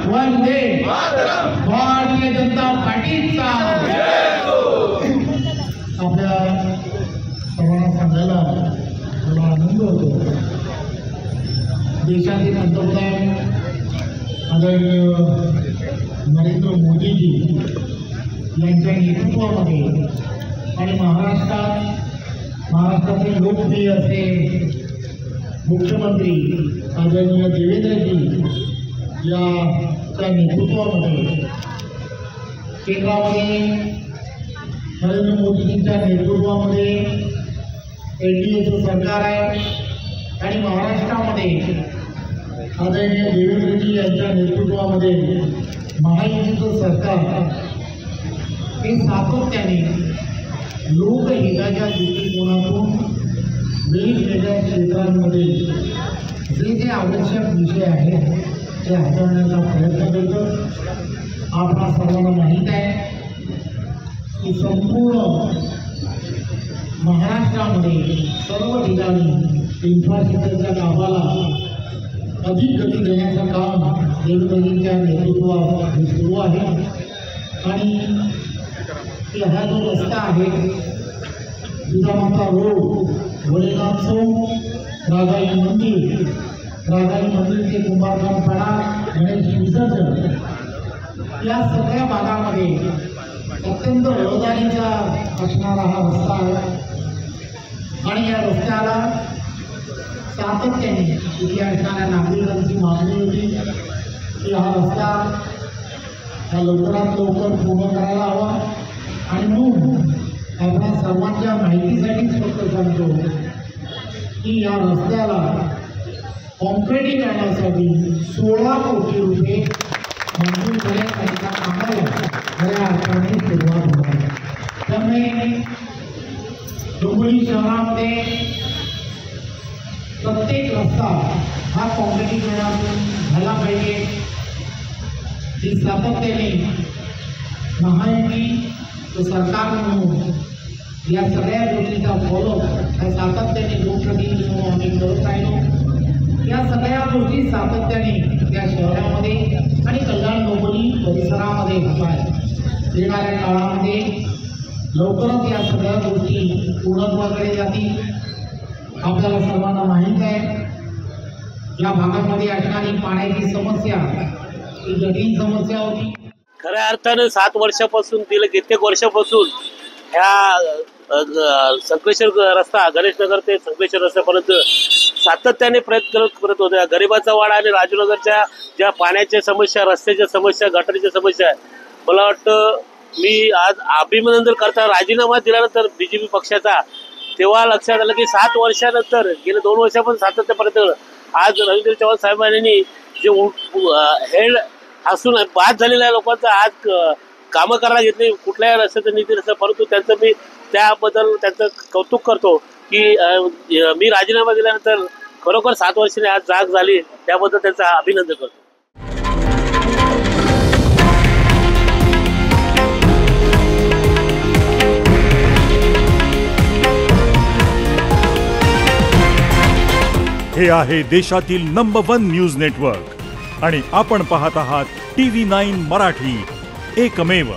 वंदे भारतीय जनता पार्टीचा आपल्या सर्वांना सांगायला मला आनंद होतो। देशाचे पंतप्रधान आदरणीय नरेंद्र मोदीजी यांच्या नेतृत्वामध्ये आणि महाराष्ट्राचे लोकप्रिय असे मुख्यमंत्री आदरणीय देवेंद्रजी याच्या नेतृत्वामध्ये केंद्रामध्ये नरेंद्र मोदीजींच्या नेतृत्वामध्ये एनडीएचं सरकार आहे आणि महाराष्ट्रामध्ये आदरणीय देवेंद्रजी यांच्या नेतृत्वामध्ये महायुतीचं सरकार हे सातत्याने लोकहिताच्या दृष्टिकोनातून वेगवेगळ्या क्षेत्रांमध्ये जे आवश्यक विषय आहेत ते हाताळण्याचा प्रयत्न करतो। आपल्या सर्वांना माहीत आहे की संपूर्ण महाराष्ट्रामध्ये सर्व ठिकाणी इन्फ्रास्ट्रक्चरच्या कामाला अधिक गती देण्याचं काम देवेंद्रजींच्या नेतृत्वात सुरू आहे आणि हा जो रस्ता आहे जिजामाता रोड भोलेनाथ चौक राजाई मंदिर ते कुंभारखान पाडा गणेश विसर्जन या सगळ्या भागामध्ये अत्यंत रहदारीचा असणारा हा रस्ता आहे आणि या रस्त्याला सातत्याने इथे असणाऱ्या नागरिकांची मागणी होती की हा रस्ता लवकरात लवकर पूर्ण करायला हवा आणि म्हणून आपल्या सर्वांच्या माहितीसाठीच फक्त सांगतो की या रस्त्याला कॉन्क्रिटीकरणासाठी 16 कोटी रुपये मंजूर करण्याच्या कामाला खऱ्या अर्थाने सुरुवात होणार आहे। त्यामुळे डोंबिवली शहरामध्ये प्रत्येक रस्ता हा कॉन्क्रिटीकरणातून झाला पाहिजे ही सातत्याने महायुती सरकार म्हणून या सगळ्या गोष्टीचा फॉलो या सातत्याने लोकप्रतिनिधी म्हणून आम्ही करत राहिलो। या सगळ्या गोष्टी सातत्याने त्या शहरामध्ये आणि कल्याण डोंबिवली परिसरामध्ये होत आहेत। येणाऱ्या काळामध्ये लवकरच या सगळ्या गोष्टी पूर्णत्वाकडे जातील। आपल्याला सर्वांना माहीत आहे या भागामध्ये असणारी पाण्याची समस्या ही जटिल समस्या होती। खऱ्या अर्थाने 7 वर्षापासून कित्येक वर्षापासून ह्या संकलेश्वर रस्ता गणेशनगर ते संकलेश्वर रस्त्यापर्यंत सातत्याने प्रयत्न करत होत्या। गरिबाचा वाडा आणि राजूनगरच्या ज्या पाण्याच्या समस्या, रस्त्याच्या समस्या, गटारीच्या समस्या आहे, मला वाटतं मी आज अभिनंदन करता राजीनामा दिल्यानंतर बीजेपी पक्षाचा तेव्हा लक्षात आलं की 7 वर्षानंतर गेले 2 वर्षापासून सातत्यापर्यंत आज रवींद्र चव्हाण साहेबांनी जे हेड असून बाद झालेल्या लोकांचं आज कामं करायला घेतली कुठल्याही रस्त्याचं नीती नसतं, परंतु त्यांचं मी त्याबद्दल त्यांचं कौतुक करतो की मी राजीनामा दिल्यानंतर खरोखर 7 वर्षांनी आज जाग झाली, त्याबद्दल त्यांचं अभिनंदन करतो। हे आहे देशातील नंबर 1 न्यूज नेटवर्क आणि आपण पाहत आहात TV9 मराठी, एकमेव।